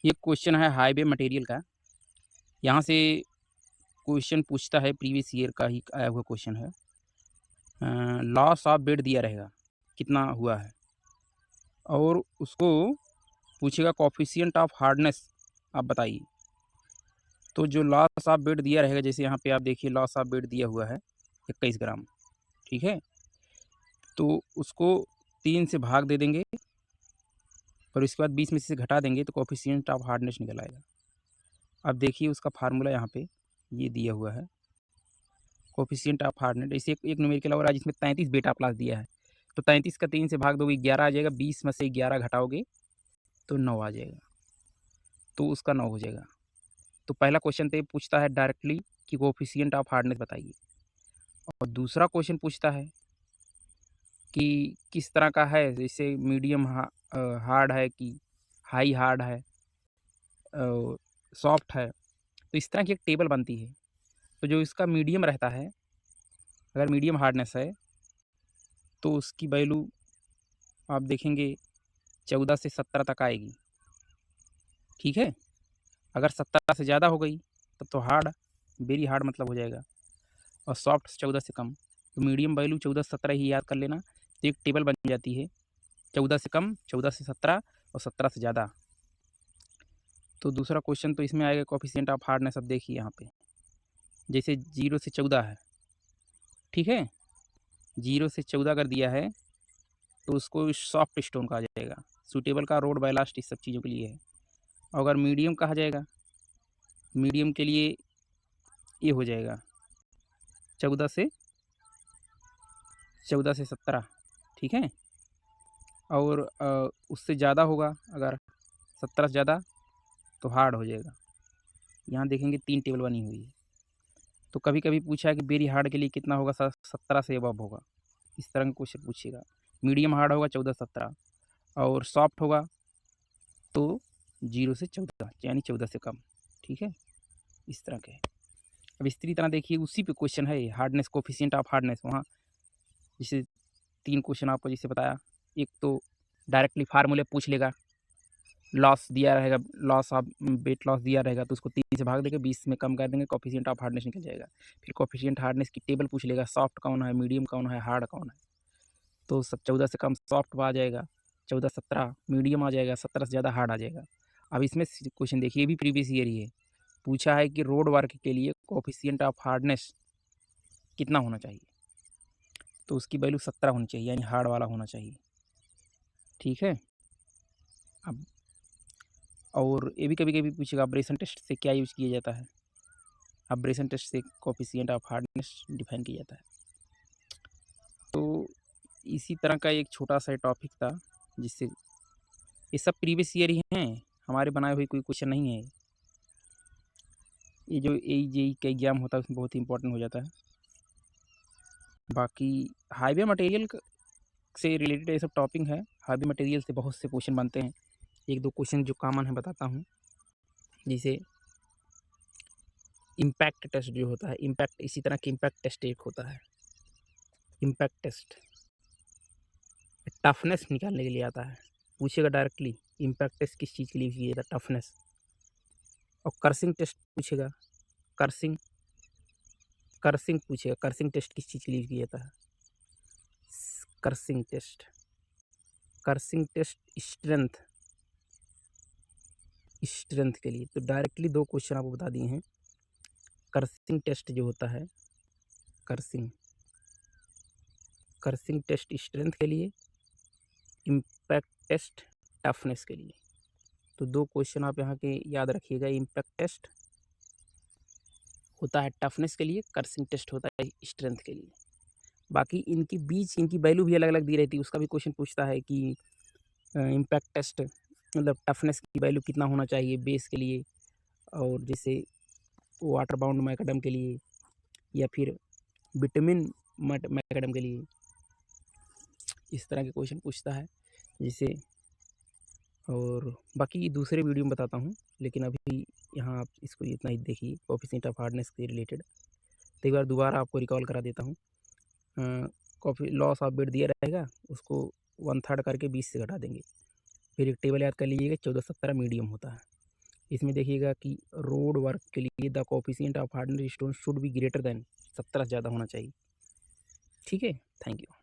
ये क्वेश्चन है highway material का। यहाँ से क्वेश्चन पूछता है, प्रीवियस ईयर का ही आया हुआ क्वेश्चन है। लॉस ऑफ बेड दिया रहेगा, कितना हुआ है, और उसको पूछेगा कोएफिशिएंट ऑफ हार्डनेस आप बताइए। तो जो लॉस ऑफ बेड दिया रहेगा, जैसे यहाँ पे आप देखिए लॉस ऑफ बेड दिया हुआ है 21 ग्राम, ठीक है। तो उसको 3 से भाग दे देंगे और इसके बाद 20 में से घटा देंगे तो कोएफिशिएंट ऑफ हार्डनेस निकल आएगा। अब देखिए उसका फार्मूला यहाँ पे ये दिया हुआ है, कोएफिशिएंट ऑफ हार्डनेस। जैसे एक न्यूमेरिकल और है जिसमें 33 बीटा प्लस दिया है, तो 33 का 3 से भाग दोगे 11 आ जाएगा, 20 में से 11 घटाओगे तो 9 आ जाएगा, तो उसका 9 हो जाएगा। तो पहला क्वेश्चन तो ये पूछता है डायरेक्टली कि कोएफिशिएंट ऑफ हार्डनेस बताइए, और दूसरा क्वेश्चन पूछता है कि किस तरह का है, जैसे मीडियम हार्ड है कि हाई हार्ड है, सॉफ्ट है। तो इस तरह की एक टेबल बनती है। तो जो इसका मीडियम रहता है, अगर मीडियम हार्डनेस है तो उसकी वैल्यू आप देखेंगे 14 से 17 तक आएगी, ठीक है। अगर 17 से ज़्यादा हो गई तब तो हार्ड, वेरी हार्ड मतलब हो जाएगा, और सॉफ्ट 14 से कम। तो मीडियम वैल्यू 14 से 17 ही याद कर लेना। तो एक टेबल बन जाती है, 14 से कम, 14 से 17 और 17 से ज़्यादा। तो दूसरा क्वेश्चन तो इसमें आएगा कोएफिशिएंट ऑफ हार्डनेस। अब देखिए यहाँ पे जैसे 0 से 14 है, ठीक है। 0 से 14 अगर दिया है तो उसको सॉफ्ट स्टोन कहा जाएगा। सूटेबल का रोड बाइलास्ट इस सब चीज़ों के लिए है। और अगर मीडियम कहा जाएगा, मीडियम के लिए ये हो जाएगा 14 से 17, ठीक है। और उससे ज़्यादा होगा, अगर 17 से ज़्यादा तो हार्ड हो जाएगा। यहाँ देखेंगे 3 टेबल बनी हुई है। तो कभी कभी पूछा है कि वेरी हार्ड के लिए कितना होगा, 17 से अबव होगा, इस तरह का क्वेश्चन पूछेगा। मीडियम हार्ड होगा 14-17, और सॉफ्ट होगा तो 0 से 14 यानी 14 से कम, ठीक है। इस तरह के। अब इसी तरह देखिए उसी पे क्वेश्चन है हार्डनेस, कोएफिशिएंट ऑफ हार्डनेस। वहाँ जैसे 3 क्वेश्चन आपको जैसे बताया, एक तो डायरेक्टली फार्मूले पूछ लेगा, लॉस दिया रहेगा, लॉस ऑफ वेट लॉस दिया रहेगा तो उसको 3 से भाग देंगे, 20 में कम कर देंगे, कोएफिशिएंट ऑफ हार्डनेस निकल जाएगा। फिर कोएफिशिएंट हार्डनेस की टेबल पूछ लेगा, सॉफ्ट कौन है, मीडियम कौन है, हार्ड कौन है। तो 14 से कम सॉफ्ट आ जाएगा, 14-17 मीडियम आ जाएगा, 17 से ज़्यादा हार्ड आ जाएगा। अब इसमें क्वेश्चन देखिए, ये भी प्रीवियस ईयर ही है। पूछा है कि रोड वर्क के लिए कोएफिशिएंट ऑफ हार्डनेस कितना होना चाहिए, तो उसकी वैल्यू 17 होनी चाहिए, यानी हार्ड वाला होना चाहिए, ठीक है। अब और ये भी कभी कभी पूछेगा अब्रेशन टेस्ट से क्या यूज़ किया जाता है। अब्रेशन टेस्ट से कोएफिशिएंट ऑफ हार्डनेस डिफाइन किया जाता है। तो इसी तरह का एक छोटा सा टॉपिक था, जिससे ये सब प्रीवियस ईयर ही हैं, हमारे बनाए हुए कोई क्वेश्चन नहीं है। ये जो AEJE का एग्ज़ाम होता है उसमें बहुत ही इंपॉर्टेंट हो जाता है। बाकी हाईवे मटेरियल से रिलेटेड ये सब टॉपिक है। हाईवे मटेरियल से बहुत से क्वेश्चन बनते हैं। एक दो क्वेश्चन जो कॉमन है बताता हूँ। जैसे इम्पैक्ट टेस्ट जो होता है, इम्पैक्ट इसी तरह की इम्पैक्ट टेस्ट एक होता है। इम्पैक्ट टेस्ट टफनेस निकालने के लिए आता है, पूछेगा डायरेक्टली इम्पैक्ट टेस्ट किस चीज़ के लिए किया जाता है, टफनेस। और कर्सिंग टेस्ट पूछेगा, कर्सिंग कर्सिंग पूछेगा, कर्सिंग टेस्ट किस चीज़ के लिए किया जाता है, crushing test. Crushing test strength, strength के लिए। तो डायरेक्टली 2 क्वेश्चन आपको बता दिए हैं। कर्सिंग टेस्ट जो होता है, कर्सिंग कर्सिंग टेस्ट स्ट्रेंथ के लिए, इम्पैक्ट टेस्ट टफनेस के लिए। तो 2 क्वेश्चन आप यहाँ के याद रखिएगा। इम्पैक्ट टेस्ट होता है टफनेस के लिए, कर्सिंग टेस्ट होता है स्ट्रेंथ के लिए। बाकी इनके बीच इनकी वैल्यू भी अलग अलग दी रहती है, उसका भी क्वेश्चन पूछता है कि इम्पैक्ट टेस्ट मतलब टफनेस की वैल्यू कितना होना चाहिए बेस के लिए, और जैसे वाटर बाउंड मैकडम के लिए, या फिर विटामिन मैकडम के लिए, इस तरह के क्वेश्चन पूछता है जैसे। और बाकी दूसरे वीडियो में बताता हूँ, लेकिन अभी यहाँ आप इसको इतना ही देखिए कोएफिशिएंट ऑफ हार्डनेस के रिलेटेड। तो एक बार दोबारा आपको रिकॉल करा देता हूँ। कॉफी लॉस ऑफ बेड दिया रहेगा, उसको 1/3 करके 20 से घटा देंगे। फिर एक टेबल याद कर लीजिएगा, 14-17 मीडियम होता है। इसमें देखिएगा कि रोड वर्क के लिए the coefficient of hardness stone should be greater than 17 से ज़्यादा होना चाहिए। ठीक है, थैंक यू।